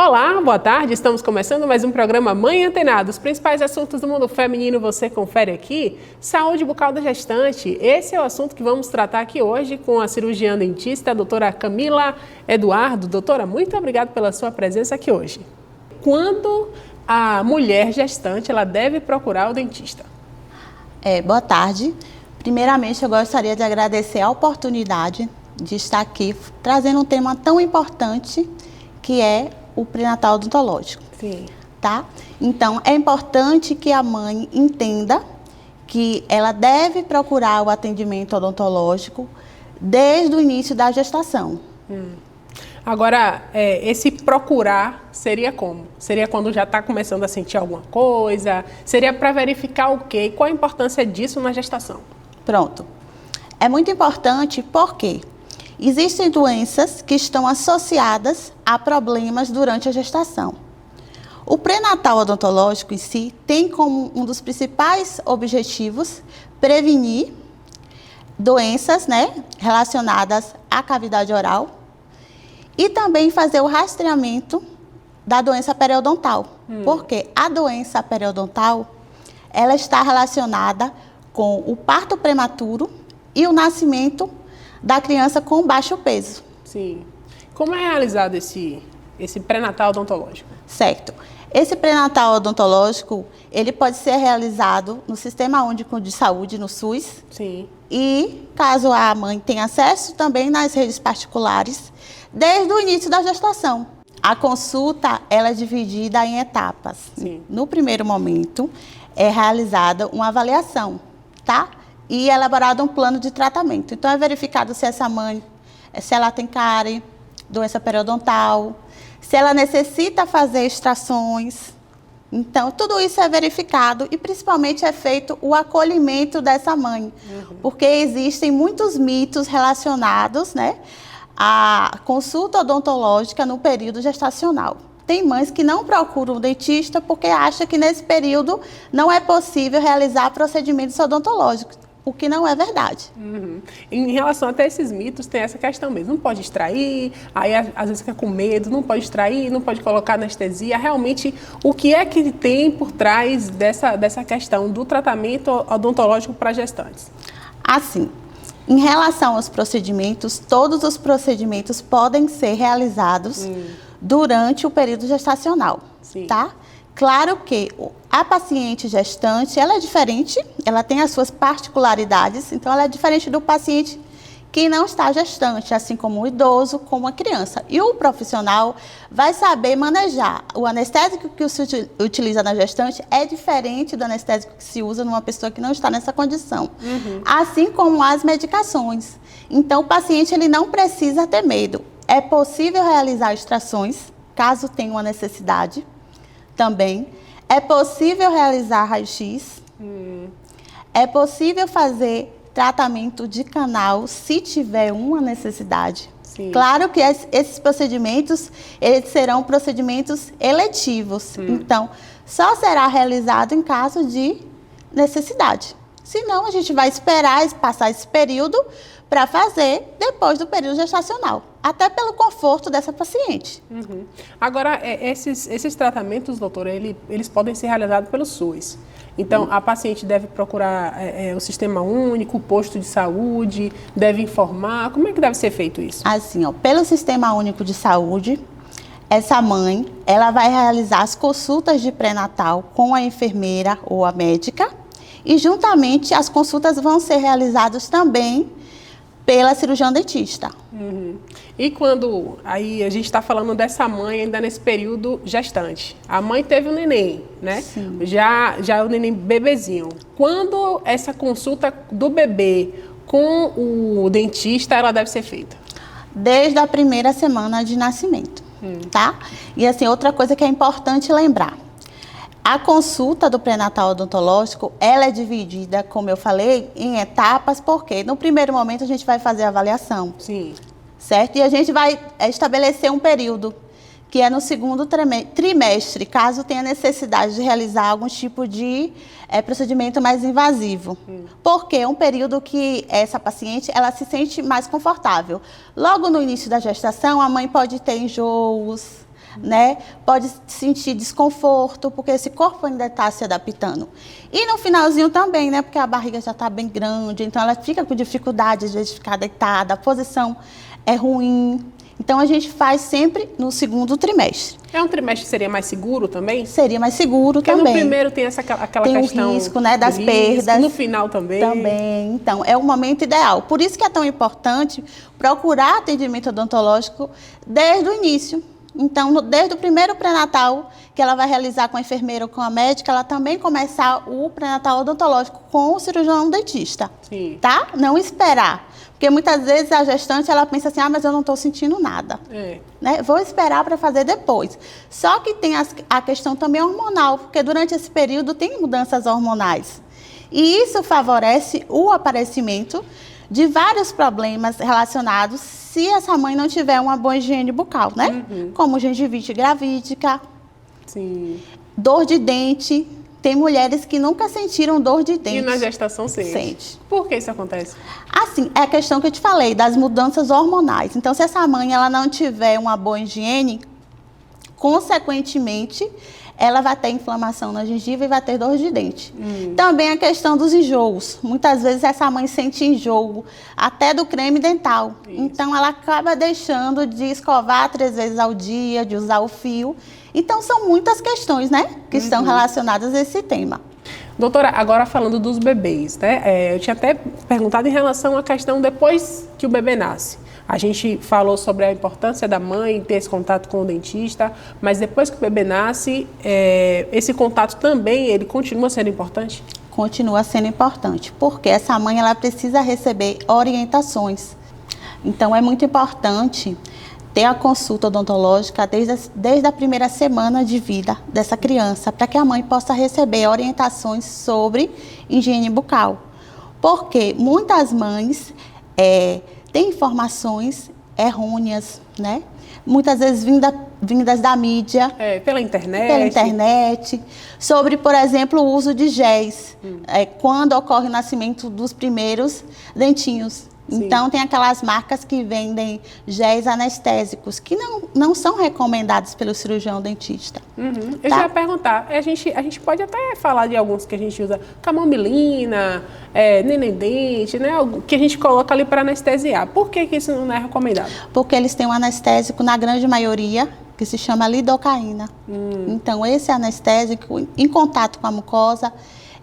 Olá, boa tarde. Estamos começando mais um programa Mãe Antenada. Os principais assuntos do mundo feminino você confere aqui. Saúde bucal da gestante. Esse é o assunto que vamos tratar aqui hoje com a cirurgiã dentista, a doutora Camila Eduardo. Doutora, muito obrigada pela sua presença aqui hoje. Quando a mulher gestante ela deve procurar o dentista? Boa tarde. Primeiramente, eu gostaria de agradecer a oportunidade de estar aqui trazendo um tema tão importante que é o pré-natal odontológico. Sim. Tá? Então, é importante que a mãe entenda que ela deve procurar o atendimento odontológico desde o início da gestação. Agora, esse procurar seria como? Seria quando já está começando a sentir alguma coisa? Seria para verificar o quê? E qual a importância disso na gestação? Pronto. É muito importante porque existem doenças que estão associadas a problemas durante a gestação. O pré-natal odontológico em si tem como um dos principais objetivos prevenir doenças, relacionadas à cavidade oral e também fazer o rastreamento da doença periodontal. Porque a doença periodontal, ela está relacionada com o parto prematuro e o nascimento da criança com baixo peso. Sim. Como é realizado esse pré-natal odontológico? Certo. Esse pré-natal odontológico, ele pode ser realizado no Sistema Único de Saúde, no SUS. Sim. E, caso a mãe tenha acesso, também nas redes particulares, desde o início da gestação. A consulta, ela é dividida em etapas. Sim. No primeiro momento, é realizada uma avaliação, tá? E elaborado um plano de tratamento. Então, é verificado se essa mãe, se ela tem cárie, doença periodontal, se ela necessita fazer extrações. Então, tudo isso é verificado e, principalmente, é feito o acolhimento dessa mãe. Porque existem muitos mitos relacionados, à consulta odontológica no período gestacional. Tem mães que não procuram o dentista porque acham que nesse período não é possível realizar procedimentos odontológicos, o que não é verdade. Em relação até a esses mitos, tem essa questão mesmo. Não pode extrair, aí às vezes fica com medo, não pode extrair, não pode colocar anestesia. Realmente, o que é que tem por trás dessa questão do tratamento odontológico para gestantes? Assim, em relação aos procedimentos, todos os procedimentos podem ser realizados durante o período gestacional, tá? Claro que a paciente gestante, ela é diferente, ela tem as suas particularidades, então ela é diferente do paciente que não está gestante, assim como o idoso, como a criança. E o profissional vai saber manejar. O anestésico que se utiliza na gestante é diferente do anestésico que se usa numa pessoa que não está nessa condição. Assim como as medicações. Então, o paciente ele não precisa ter medo. É possível realizar extrações, caso tenha uma necessidade. Também é possível realizar raio-x, é possível fazer tratamento de canal se tiver uma necessidade. Sim. Claro que esses procedimentos, eles serão procedimentos eletivos, então só será realizado em caso de necessidade. Senão a gente vai esperar passar esse período para fazer depois do período gestacional, até pelo conforto dessa paciente. Agora, esses tratamentos, doutora, eles podem ser realizados pelo SUS. Então, a paciente deve procurar o Sistema Único, o posto de saúde, deve informar. Como é que deve ser feito isso? Assim, pelo Sistema Único de Saúde, essa mãe, ela vai realizar as consultas de pré-natal com a enfermeira ou a médica e, juntamente, as consultas vão ser realizadas também pela cirurgiã dentista. E quando aí a gente está falando dessa mãe ainda nesse período gestante, a mãe teve um neném, né? Sim. Já o neném bebezinho. Quando essa consulta do bebê com o dentista, ela deve ser feita? Desde a primeira semana de nascimento, tá? E assim, outra coisa que é importante lembrar. A consulta do pré-natal odontológico, ela é dividida, como eu falei, em etapas, porque no primeiro momento a gente vai fazer a avaliação. Sim. Certo? E a gente vai estabelecer um período, que é no segundo trimestre, caso tenha necessidade de realizar algum tipo de procedimento mais invasivo. Porque é um período que essa paciente, ela se sente mais confortável. Logo no início da gestação, a mãe pode ter enjoos, né? Pode sentir desconforto, porque esse corpo ainda está se adaptando. E no finalzinho também, né? Porque a barriga já está bem grande, então ela fica com dificuldade, às vezes, de ficar deitada, a posição é ruim. Então, a gente faz sempre no segundo trimestre. É um trimestre que seria mais seguro também? Seria mais seguro porque também. Porque no primeiro tem aquela tem questão... Tem o risco, né, das perdas. No final também. Também. Então, é o momento ideal. Por isso que é tão importante procurar atendimento odontológico desde o início. Então, desde o primeiro pré-natal, que ela vai realizar com a enfermeira ou com a médica, ela também começar o pré-natal odontológico com o cirurgião dentista. Sim. Tá? Não esperar. Porque muitas vezes a gestante, ela pensa assim, mas eu não estou sentindo nada. Né? Vou esperar para fazer depois. Só que tem a questão também hormonal, porque durante esse período tem mudanças hormonais. E isso favorece o aparecimento de vários problemas relacionados se essa mãe não tiver uma boa higiene bucal, né? Como gengivite gravídica, sim, dor de dente. Tem mulheres que nunca sentiram dor de dente. E na gestação sente. Por que isso acontece? Assim, é a questão que eu te falei, das mudanças hormonais. Então, se essa mãe ela não tiver uma boa higiene, consequentemente, ela vai ter inflamação na gengiva e vai ter dor de dente. Também a questão dos enjoos. Muitas vezes essa mãe sente enjoo até do creme dental. Isso. Então, ela acaba deixando de escovar 3 vezes ao dia, de usar o fio. Então, são muitas questões, né, que estão relacionadas a esse tema. Doutora, agora falando dos bebês, né? Eu tinha até perguntado em relação à questão depois que o bebê nasce. A gente falou sobre a importância da mãe ter esse contato com o dentista, mas depois que o bebê nasce, esse contato também, ele continua sendo importante? Continua sendo importante, porque essa mãe ela precisa receber orientações. Então, é muito importante ter a consulta odontológica desde a primeira semana de vida dessa criança, para que a mãe possa receber orientações sobre higiene bucal. Porque muitas mães têm informações errôneas, né? Muitas vezes vindas da mídia. Pela internet. Sobre, por exemplo, o uso de géis, quando ocorre o nascimento dos primeiros dentinhos. Sim. Então, tem aquelas marcas que vendem géis anestésicos, que não são recomendados pelo cirurgião dentista. Eu já ia perguntar, a gente pode até falar de alguns que a gente usa, camomilina, nenendente, né? Que a gente coloca ali para anestesiar. Por que isso não é recomendado? Porque eles têm um anestésico, na grande maioria, que se chama lidocaína. Então, esse anestésico, em contato com a mucosa,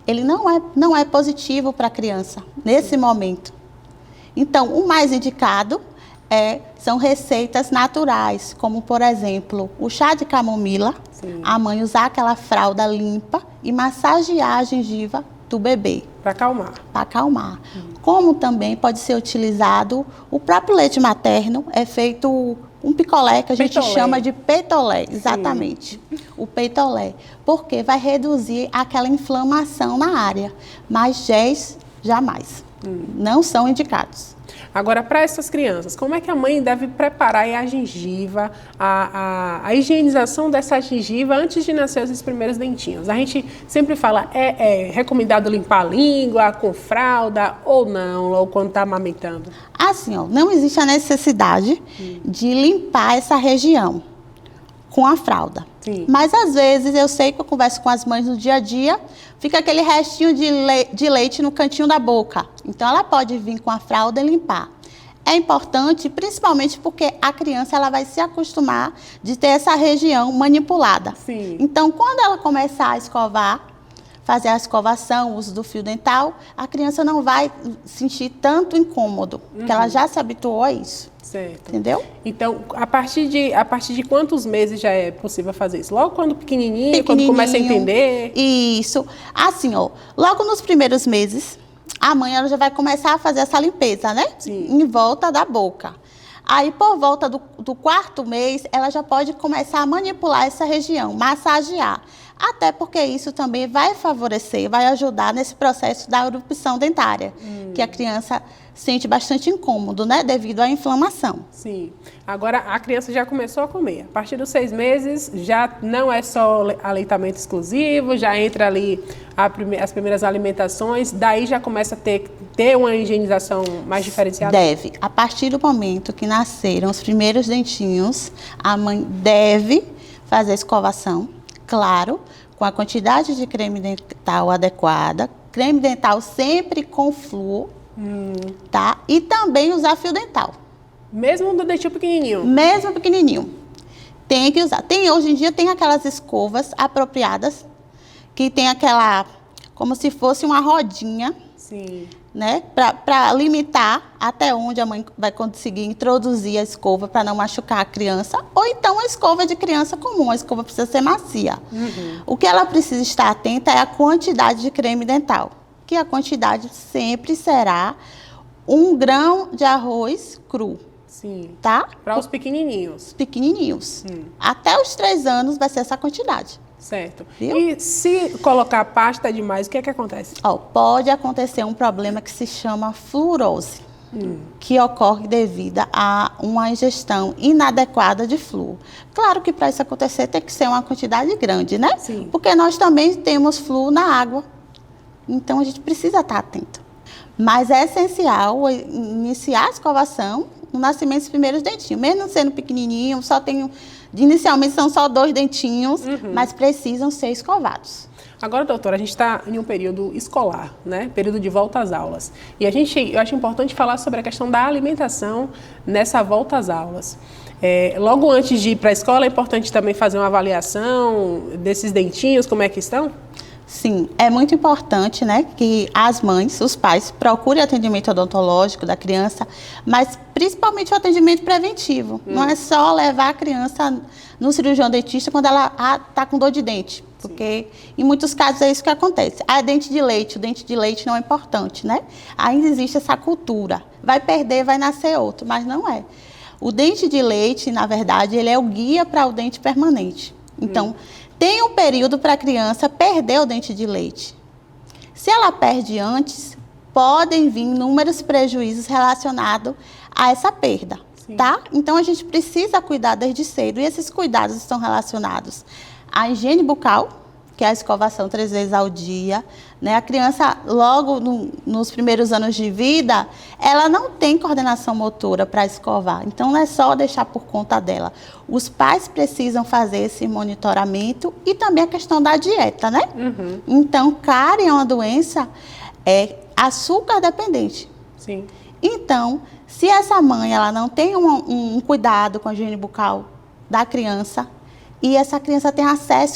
ele não é positivo para a criança, nesse momento. Então, o mais indicado são receitas naturais, como, por exemplo, o chá de camomila. Sim. A mãe usar aquela fralda limpa e massagear a gengiva do bebê. Para acalmar. Para acalmar. Como também pode ser utilizado o próprio leite materno, é feito um picolé que a gente chama de peitolé, exatamente. Sim. O peitolé, porque vai reduzir aquela inflamação na área, mas géis jamais. Não são indicados. Agora, para essas crianças, como é que a mãe deve preparar a gengiva, a higienização dessa gengiva antes de nascer esses primeiros dentinhos? A gente sempre fala, é recomendado limpar a língua com fralda ou não, ou quando está amamentando? Assim, não existe a necessidade de limpar essa região com a fralda. Sim. Mas, às vezes, eu sei que eu converso com as mães no dia a dia, fica aquele restinho de leite no cantinho da boca. Então, ela pode vir com a fralda e limpar. É importante, principalmente porque a criança ela vai se acostumar de ter essa região manipulada. Sim. Então, quando ela começar a escovar, fazer a escovação, o uso do fio dental, a criança não vai sentir tanto incômodo, porque ela já se habituou a isso. Certo. Entendeu? Então, a partir de quantos meses já é possível fazer isso? Logo quando pequenininho, quando começa a entender? Isso. Assim, logo nos primeiros meses, a mãe ela já vai começar a fazer essa limpeza, né? Sim. Em volta da boca. Aí, por volta do 4º mês, ela já pode começar a manipular essa região, massagear. Até porque isso também vai favorecer, vai ajudar nesse processo da erupção dentária, que a criança sente bastante incômodo, né? Devido à inflamação. Sim. Agora, a criança já começou a comer. A partir dos 6 meses, já não é só aleitamento exclusivo, já entra ali as primeiras alimentações, daí já começa a ter uma higienização mais diferenciada? Deve. A partir do momento que nasceram os primeiros dentinhos, a mãe deve fazer a escovação, claro, com a quantidade de creme dental adequada, creme dental sempre com flúor, tá? E também usar fio dental. Mesmo do dentinho pequenininho? Mesmo pequenininho. Tem que usar. Hoje em dia tem aquelas escovas apropriadas, que tem aquela, como se fosse uma rodinha, sim, né? Para limitar até onde a mãe vai conseguir introduzir a escova para não machucar a criança. Ou então a escova de criança comum, a escova precisa ser macia. O que ela precisa estar atenta é a quantidade de creme dental, que a quantidade sempre será 1 grão de arroz cru. Sim. Tá? Para os pequenininhos. Pequenininhos. Até os 3 anos vai ser essa quantidade. Certo. Viu? E se colocar pasta demais, o que é que acontece? Pode acontecer um problema que se chama fluorose, que ocorre devido a uma ingestão inadequada de flúor. Claro que para isso acontecer tem que ser uma quantidade grande, né? Sim. Porque nós também temos flúor na água. Então a gente precisa estar atento. Mas é essencial iniciar a escovação no nascimento dos primeiros dentinhos. Mesmo sendo pequenininho, inicialmente são só 2 dentinhos, mas precisam ser escovados. Agora, doutora, a gente está em um período escolar, né? Período de volta às aulas. E eu acho importante falar sobre a questão da alimentação nessa volta às aulas. Logo antes de ir para a escola, é importante também fazer uma avaliação desses dentinhos, como é que estão? Sim, é muito importante, né, que as mães, os pais, procurem atendimento odontológico da criança, mas principalmente o atendimento preventivo. Não é só levar a criança no cirurgião dentista quando ela está com dor de dente, porque em muitos casos é isso que acontece. O dente de leite não é importante, né? Ainda existe essa cultura. Vai perder, vai nascer outro, mas não é. O dente de leite, na verdade, ele é o guia para o dente permanente. Então, tem um período para a criança perder o dente de leite. Se ela perde antes, podem vir inúmeros prejuízos relacionados a essa perda, tá? Então, a gente precisa cuidar desde cedo. E esses cuidados estão relacionados à higiene bucal, que é a escovação 3 vezes ao dia, né? A criança, logo nos primeiros anos de vida, ela não tem coordenação motora para escovar. Então, não é só deixar por conta dela. Os pais precisam fazer esse monitoramento e também a questão da dieta, né? Então, cárie é uma doença açúcar dependente. Sim. Então, se essa mãe ela não tem um cuidado com a higiene bucal da criança, e essa criança tem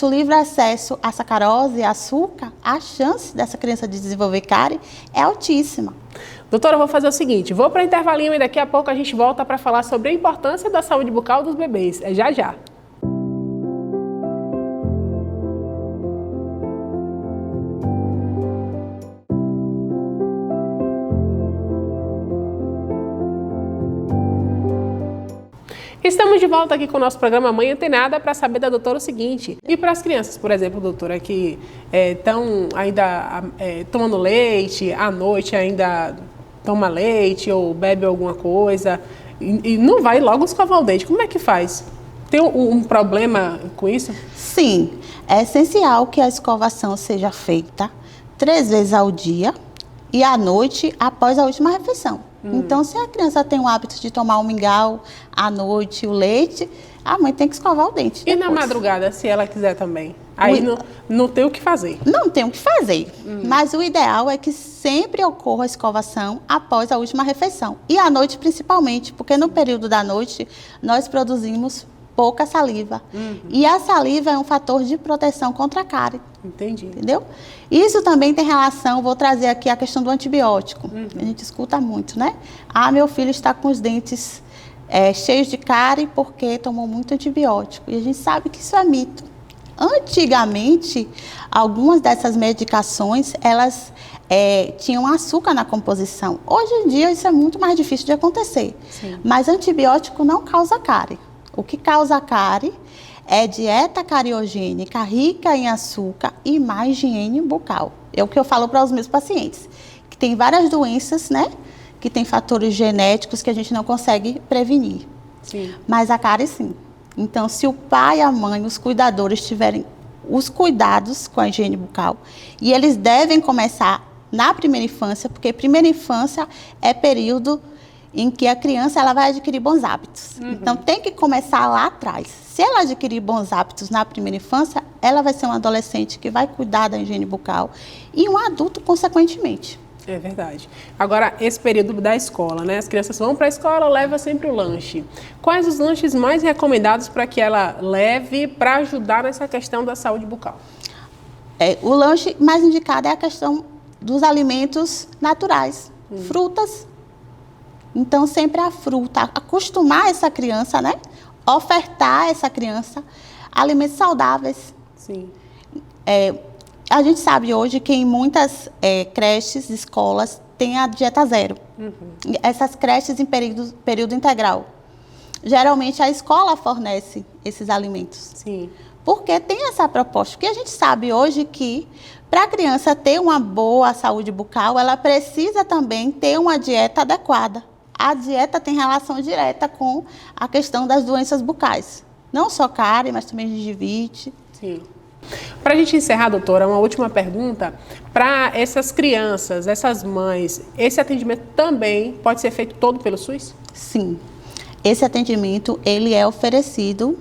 livre acesso à sacarose e açúcar, a chance dessa criança de desenvolver cárie é altíssima. Doutora, eu vou fazer o seguinte, vou para o intervalinho e daqui a pouco a gente volta para falar sobre a importância da saúde bucal dos bebês. É já já. Estamos de volta aqui com o nosso programa Mãe Antenada para saber da doutora o seguinte. E para as crianças, por exemplo, doutora, que estão ainda tomando leite, à noite ainda toma leite ou bebe alguma coisa e não vai logo escovar o dente, como é que faz? Tem um problema com isso? Sim, é essencial que a escovação seja feita 3 vezes ao dia e à noite após a última refeição. Então, se a criança tem o hábito de tomar o mingau à noite, o leite, a mãe tem que escovar o dente depois. E na madrugada, se ela quiser também? Aí não tem o que fazer? Não tem o que fazer, mas o ideal é que sempre ocorra a escovação após a última refeição. E à noite principalmente, porque no período da noite nós produzimos pouca saliva. E a saliva é um fator de proteção contra a cárie. Entendi. Entendeu? Isso também tem relação, vou trazer aqui a questão do antibiótico. A gente escuta muito, né? Meu filho está com os dentes cheios de cárie porque tomou muito antibiótico. E a gente sabe que isso é mito. Antigamente, algumas dessas medicações, elas tinham açúcar na composição. Hoje em dia, isso é muito mais difícil de acontecer. Sim. Mas antibiótico não causa cárie. O que causa cárie é dieta cariogênica rica em açúcar e má higiene bucal. É o que eu falo para os meus pacientes, que tem várias doenças, né? Que tem fatores genéticos que a gente não consegue prevenir. Sim. Mas a cárie, sim. Então, se o pai, a mãe, os cuidadores tiverem os cuidados com a higiene bucal, e eles devem começar na primeira infância, porque primeira infância é período em que a criança ela vai adquirir bons hábitos. Então, tem que começar lá atrás. Se ela adquirir bons hábitos na primeira infância, ela vai ser um adolescente que vai cuidar da higiene bucal e um adulto, consequentemente. É verdade. Agora, esse período da escola, né? As crianças vão para a escola, leva sempre o lanche. Quais os lanches mais recomendados para que ela leve para ajudar nessa questão da saúde bucal? O lanche mais indicado é a questão dos alimentos naturais, frutas. Então, sempre a fruta, acostumar essa criança, né? Ofertar a essa criança alimentos saudáveis. Sim. A gente sabe hoje que em muitas creches, escolas, tem a dieta zero. Essas creches em período integral. Geralmente, a escola fornece esses alimentos. Sim. Porque tem essa proposta. Porque a gente sabe hoje que, para a criança ter uma boa saúde bucal, ela precisa também ter uma dieta adequada. A dieta tem relação direta com a questão das doenças bucais. Não só cárie, mas também gengivite. Sim. Para a gente encerrar, doutora, uma última pergunta. Para essas crianças, essas mães, esse atendimento também pode ser feito todo pelo SUS? Sim. Esse atendimento, ele é oferecido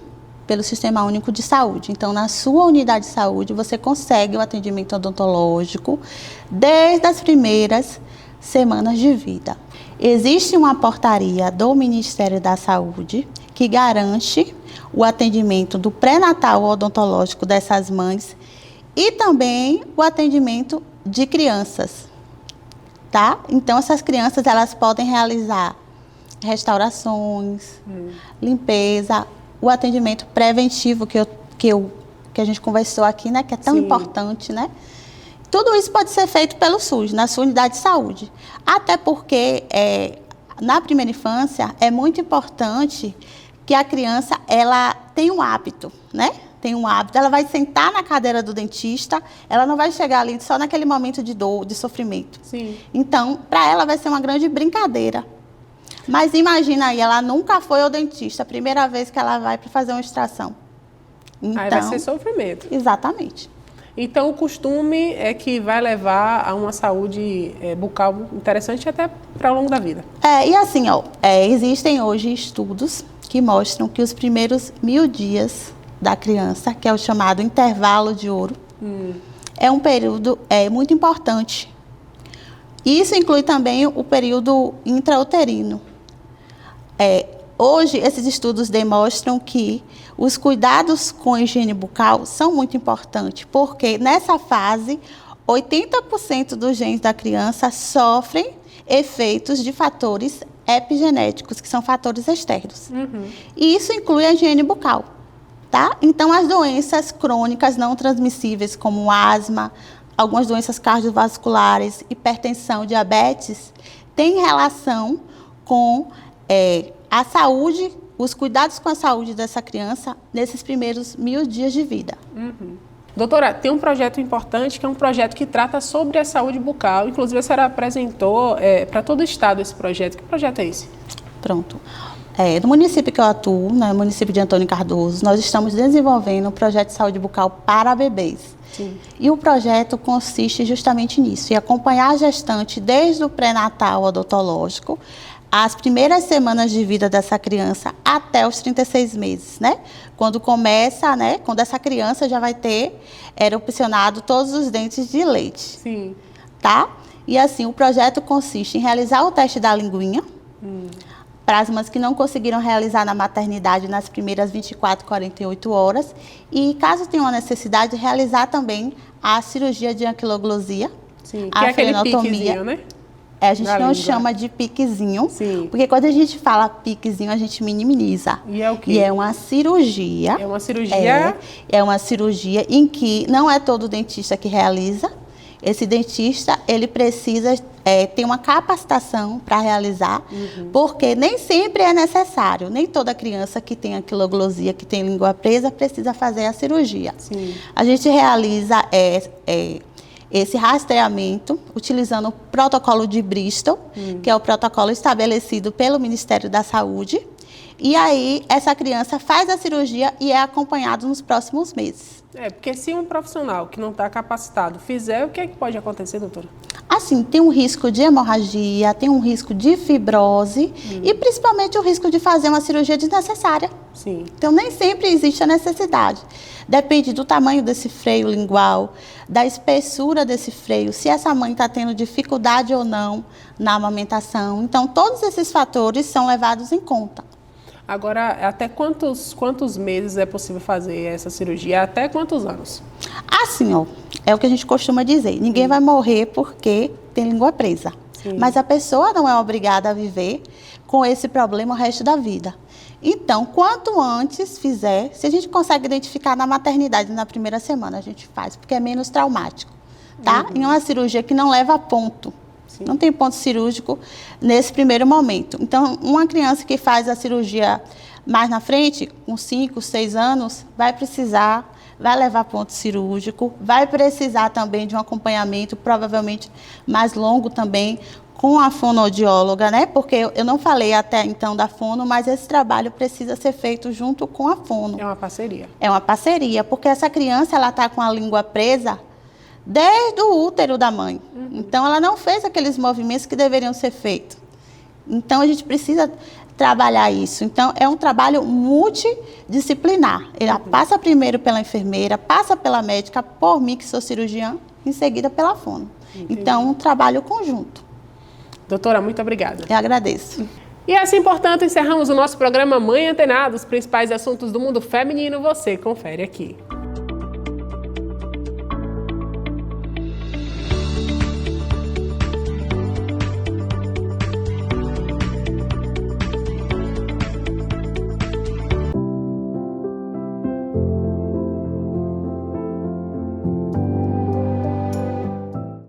pelo Sistema Único de Saúde. Então, na sua unidade de saúde, você consegue o atendimento odontológico desde as primeiras semanas de vida. Existe uma portaria do Ministério da Saúde que garante o atendimento do pré-natal odontológico dessas mães e também o atendimento de crianças, tá? Então, essas crianças, elas podem realizar restaurações, limpeza, o atendimento preventivo que a gente conversou aqui, né? Que é tão importante, né? Tudo isso pode ser feito pelo SUS, na sua unidade de saúde. Até porque, na primeira infância, é muito importante que a criança, ela tem um hábito, né? Tem um hábito, ela vai sentar na cadeira do dentista, ela não vai chegar ali só naquele momento de dor, de sofrimento. Sim. Então, para ela vai ser uma grande brincadeira. Mas imagina aí, ela nunca foi ao dentista, a primeira vez que ela vai para fazer uma extração. Então, aí vai ser sofrimento. Exatamente. Então, o costume é que vai levar a uma saúde bucal interessante até para o longo da vida. E assim, existem hoje estudos que mostram que os primeiros 1000 dias da criança, que é o chamado intervalo de ouro, é um período muito importante. Isso inclui também o período intrauterino. Hoje, esses estudos demonstram que os cuidados com a higiene bucal são muito importantes, porque nessa fase, 80% dos genes da criança sofrem efeitos de fatores epigenéticos, que são fatores externos. E isso inclui a higiene bucal, tá? Então, as doenças crônicas não transmissíveis, como asma, algumas doenças cardiovasculares, hipertensão, diabetes, têm relação com a saúde, os cuidados com a saúde dessa criança nesses primeiros 1000 dias de vida. Doutora, tem um projeto importante, que é um projeto que trata sobre a saúde bucal. Inclusive, a senhora apresentou para todo o estado esse projeto. Que projeto é esse? Pronto. No município que eu atuo, no município de Antônio Cardoso, nós estamos desenvolvendo um projeto de saúde bucal para bebês. Sim. E o projeto consiste justamente nisso, em acompanhar a gestante desde o pré-natal odontológico, as primeiras semanas de vida dessa criança até os 36 meses, né? Quando começa, né? Quando essa criança já vai ter erupcionado todos os dentes de leite. Sim. Tá? E assim, o projeto consiste em realizar o teste da linguinha, para as mães que não conseguiram realizar na maternidade nas primeiras 24, 48 horas. E caso tenha uma necessidade, realizar também a cirurgia de anquiloglosia, sim, que é aquele piquezinho, né? A gente não chama de piquezinho, sim, porque quando a gente fala piquezinho, a gente minimiza. E é o quê? E é uma cirurgia. É uma cirurgia? É uma cirurgia em que não é todo dentista que realiza. Esse dentista, ele precisa ter uma capacitação para realizar, porque nem sempre é necessário. Nem toda criança que tem anquiloglosia, que tem língua presa, precisa fazer a cirurgia. Sim. A gente realiza esse rastreamento utilizando o protocolo de Bristol, que é o protocolo estabelecido pelo Ministério da Saúde. E aí, essa criança faz a cirurgia e é acompanhada nos próximos meses. Porque se um profissional que não está capacitado fizer, o que é que pode acontecer, doutora? Assim, tem um risco de hemorragia, tem um risco de fibrose e principalmente o risco de fazer uma cirurgia desnecessária. Sim. Então, nem sempre existe a necessidade. Depende do tamanho desse freio lingual, da espessura desse freio, se essa mãe está tendo dificuldade ou não na amamentação. Então, todos esses fatores são levados em conta. Agora, até quantos meses é possível fazer essa cirurgia? Até quantos anos? Assim, ó, é o que a gente costuma dizer. Ninguém vai morrer porque tem língua presa. Sim. Mas a pessoa não é obrigada a viver com esse problema o resto da vida. Então, quanto antes fizer, se a gente consegue identificar na maternidade, na primeira semana, a gente faz, porque é menos traumático, tá? Em uma cirurgia que não leva a ponto. Sim. Não tem ponto cirúrgico nesse primeiro momento. Então, uma criança que faz a cirurgia mais na frente, com 5, 6 anos, vai levar ponto cirúrgico, vai precisar também de um acompanhamento, provavelmente mais longo também, com a fonoaudióloga, né? Porque eu não falei até então da fono, mas esse trabalho precisa ser feito junto com a fono. É uma parceria. É uma parceria, porque essa criança, ela está com a língua presa desde o útero da mãe. Então, ela não fez aqueles movimentos que deveriam ser feitos. Então, a gente precisa trabalhar isso. Então, é um trabalho multidisciplinar. Ela passa primeiro pela enfermeira, passa pela médica, por mim, que sou cirurgiã, em seguida pela fono. Entendi. Então, um trabalho conjunto. Doutora, muito obrigada. Eu agradeço. E assim, portanto, encerramos o nosso programa Mãe Antenada. Os principais assuntos do mundo feminino, você confere aqui.